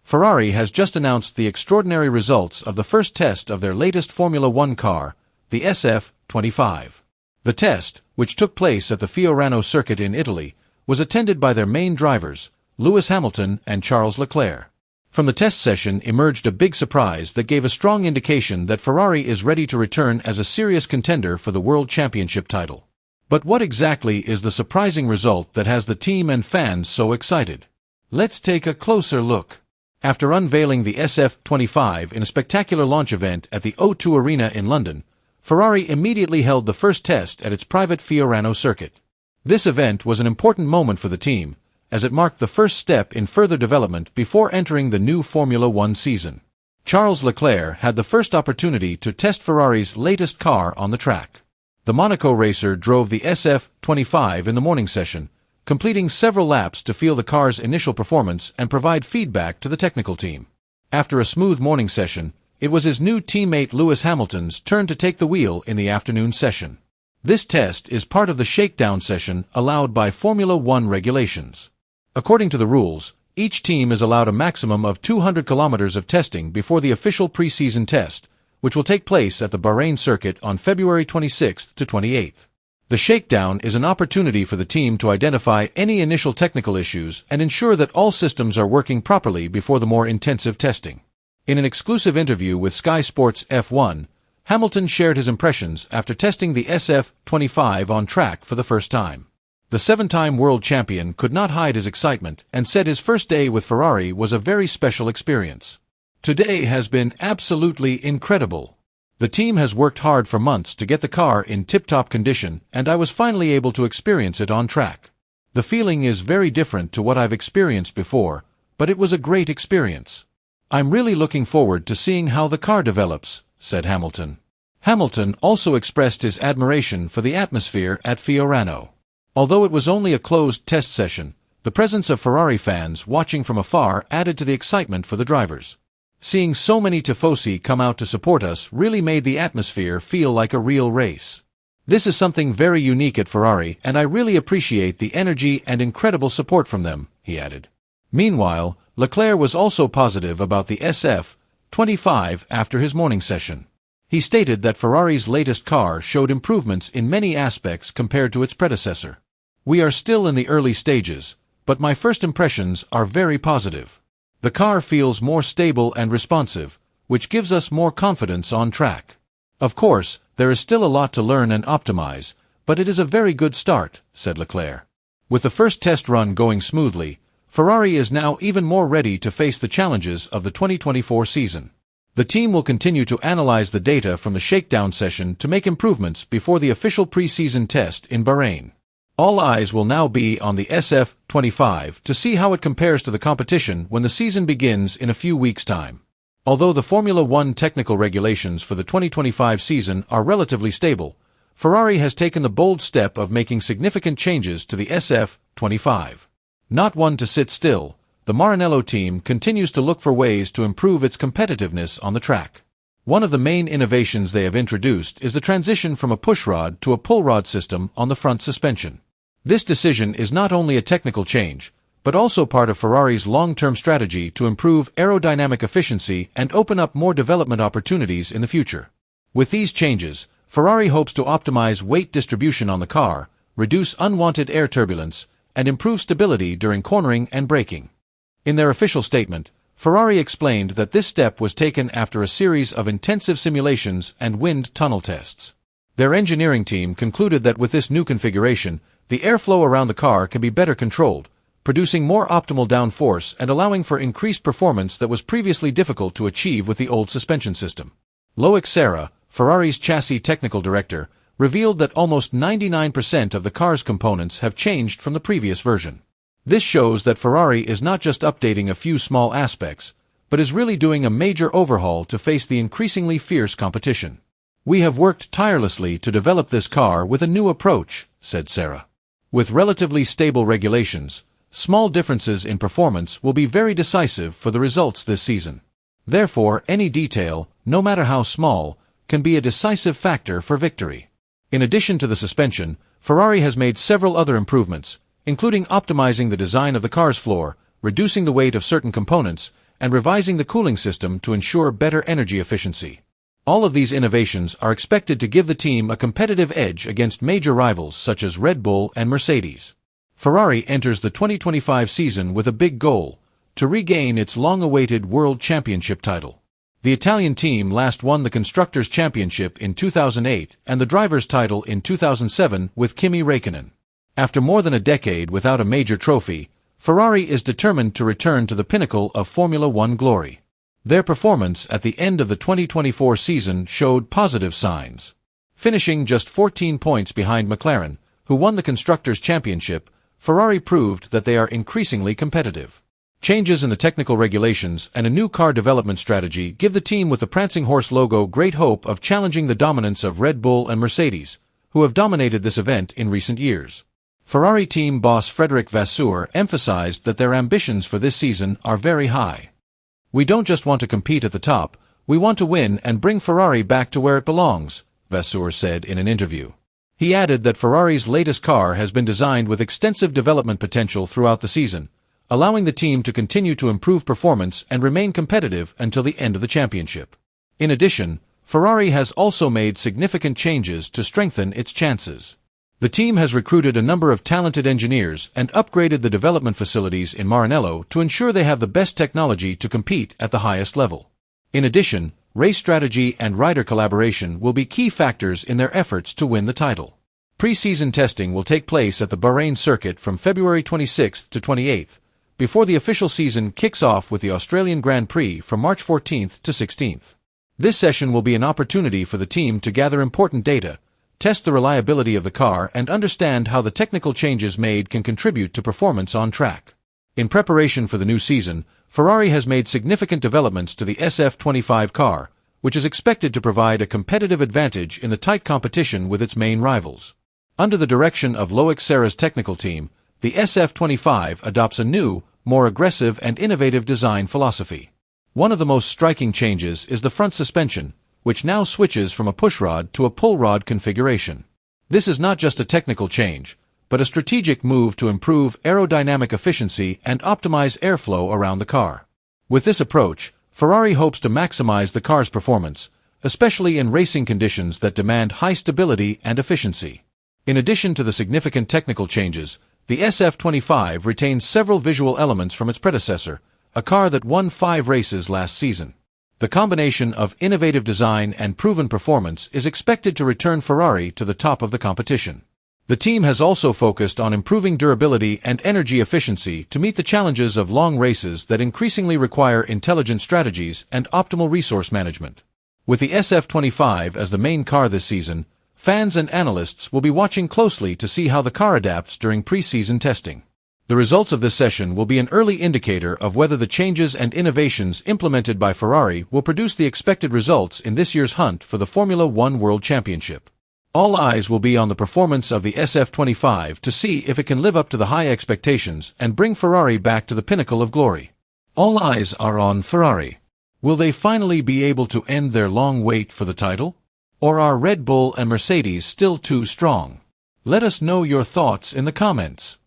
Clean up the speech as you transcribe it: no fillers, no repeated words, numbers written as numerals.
Ferrari has just announced the extraordinary results of the first test of their latest Formula One car, the SF-25. The test, which took place at the Fiorano circuit in Italy, was attended by their main drivers, Lewis Hamilton and Charles Leclerc. From the test session emerged a big surprise that gave a strong indication that Ferrari is ready to return as a serious contender for the World Championship title. But what exactly is the surprising result that has the team and fans so excited? Let's take a closer look. After unveiling the SF-25 in a spectacular launch event at the O2 Arena in London, Ferrari immediately held the first test at its private Fiorano circuit. This event was an important moment for the team, as it marked the first step in further development before entering the new Formula One season. Charles Leclerc had the first opportunity to test Ferrari's latest car on the track. The Monaco racer drove the SF-25 in the morning session, completing several laps to feel the car's initial performance and provide feedback to the technical team. After a smooth morning session, it was his new teammate Lewis Hamilton's turn to take the wheel in the afternoon session. This test is part of the Shakedown session allowed by Formula One regulations. According to the rules, each team is allowed a maximum of 200 kilometers of testing before the official preseason test, which will take place at the Bahrain circuit on February 26th to 28th. The Shakedown is an opportunity for the team to identify any initial technical issues and ensure that all systems are working properly before the more intensive testing. In an exclusive interview with Sky Sports F1, Hamilton shared his impressions after testing the SF-25 on track for the first time. The seven-time world champion could not hide his excitement and said his first day with Ferrari was a very special experience. Today has been absolutely incredible. The team has worked hard for months to get the car in tip-top condition, and I was finally able to experience it on track. The feeling is very different to what I've experienced before, but it was a great experience. I'm really looking forward to seeing how the car develops, said Hamilton. Hamilton also expressed his admiration for the atmosphere at Fiorano. Although it was only a closed test session, the presence of Ferrari fans watching from afar added to the excitement for the drivers. Seeing so many tifosi come out to support us really made the atmosphere feel like a real race. This is something very unique at Ferrari, and I really appreciate the energy and incredible support from them, he added. Meanwhile, Leclerc was also positive about the SF-25 after his morning session. He stated that Ferrari's latest car showed improvements in many aspects compared to its predecessor. We are still in the early stages, but my first impressions are very positive. The car feels more stable and responsive, which gives us more confidence on track. Of course, there is still a lot to learn and optimize, but it is a very good start, said Leclerc. With the first test run going smoothly, Ferrari is now even more ready to face the challenges of the 2024 season. The team will continue to analyze the data from the Shakedown session to make improvements before the official pre-season test in Bahrain. All eyes will now be on the SF-25 to see how it compares to the competition when the season begins in a few weeks' time. Although the Formula One technical regulations for the 2025 season are relatively stable, Ferrari has taken the bold step of making significant changes to the SF-25. Not one to sit still, the Maranello team continues to look for ways to improve its competitiveness on the track. One of the main innovations they have introduced is the transition from a pushrod to a pull rod system on the front suspension. This decision is not only a technical change, but also part of Ferrari's long-term strategy to improve aerodynamic efficiency and open up more development opportunities in the future. With these changes, Ferrari hopes to optimize weight distribution on the car, reduce unwanted air turbulence, and improve stability during cornering and braking. In their official statement, Ferrari explained that this step was taken after a series of intensive simulations and wind tunnel tests. Their engineering team concluded that with this new configuration, the airflow around the car can be better controlled, producing more optimal downforce and allowing for increased performance that was previously difficult to achieve with the old suspension system. Loic Serra, Ferrari's chassis technical director, revealed that almost 99% of the car's components have changed from the previous version. This shows that Ferrari is not just updating a few small aspects, but is really doing a major overhaul to face the increasingly fierce competition. We have worked tirelessly to develop this car with a new approach, said Serra. With relatively stable regulations, small differences in performance will be very decisive for the results this season. Therefore, any detail, no matter how small, can be a decisive factor for victory. In addition to the suspension, Ferrari has made several other improvements, including optimizing the design of the car's floor, reducing the weight of certain components, and revising the cooling system to ensure better energy efficiency. All of these innovations are expected to give the team a competitive edge against major rivals such as Red Bull and Mercedes. Ferrari enters the 2025 season with a big goal: to regain its long-awaited World Championship title. The Italian team last won the Constructors' Championship in 2008 and the Drivers' title in 2007 with Kimi Räikkönen. After more than a decade without a major trophy, Ferrari is determined to return to the pinnacle of Formula One glory. Their performance at the end of the 2024 season showed positive signs. Finishing just 14 points behind McLaren, who won the Constructors' Championship, Ferrari proved that they are increasingly competitive. Changes in the technical regulations and a new car development strategy give the team with the Prancing Horse logo great hope of challenging the dominance of Red Bull and Mercedes, who have dominated this event in recent years. Ferrari team boss Frédéric Vasseur emphasized that their ambitions for this season are very high. "We don't just want to compete at the top, we want to win and bring Ferrari back to where it belongs," Vasseur said in an interview. He added that Ferrari's latest car has been designed with extensive development potential throughout the season, allowing the team to continue to improve performance and remain competitive until the end of the championship. In addition, Ferrari has also made significant changes to strengthen its chances. The team has recruited a number of talented engineers and upgraded the development facilities in Maranello to ensure they have the best technology to compete at the highest level. In addition, race strategy and rider collaboration will be key factors in their efforts to win the title. Pre-season testing will take place at the Bahrain circuit from February 26th to 28th, before the official season kicks off with the Australian Grand Prix from March 14th to 16th. This session will be an opportunity for the team to gather important data, test the reliability of the car, and understand how the technical changes made can contribute to performance on track. In preparation for the new season, Ferrari has made significant developments to the SF-25 car, which is expected to provide a competitive advantage in the tight competition with its main rivals. Under the direction of Loic Serra's technical team, the SF-25 adopts a new, more aggressive and innovative design philosophy. One of the most striking changes is the front suspension, which now switches from a pushrod to a pull rod configuration. This is not just a technical change, but a strategic move to improve aerodynamic efficiency and optimize airflow around the car. With this approach, Ferrari hopes to maximize the car's performance, especially in racing conditions that demand high stability and efficiency. In addition to the significant technical changes, the SF-25 retains several visual elements from its predecessor, a car that won 5 races last season. The combination of innovative design and proven performance is expected to return Ferrari to the top of the competition. The team has also focused on improving durability and energy efficiency to meet the challenges of long races that increasingly require intelligent strategies and optimal resource management. With the SF-25 as the main car this season, fans and analysts will be watching closely to see how the car adapts during pre-season testing. The results of this session will be an early indicator of whether the changes and innovations implemented by Ferrari will produce the expected results in this year's hunt for the Formula One World Championship. All eyes will be on the performance of the SF-25 to see if it can live up to the high expectations and bring Ferrari back to the pinnacle of glory. All eyes are on Ferrari. Will they finally be able to end their long wait for the title? Or are Red Bull and Mercedes still too strong? Let us know your thoughts in the comments.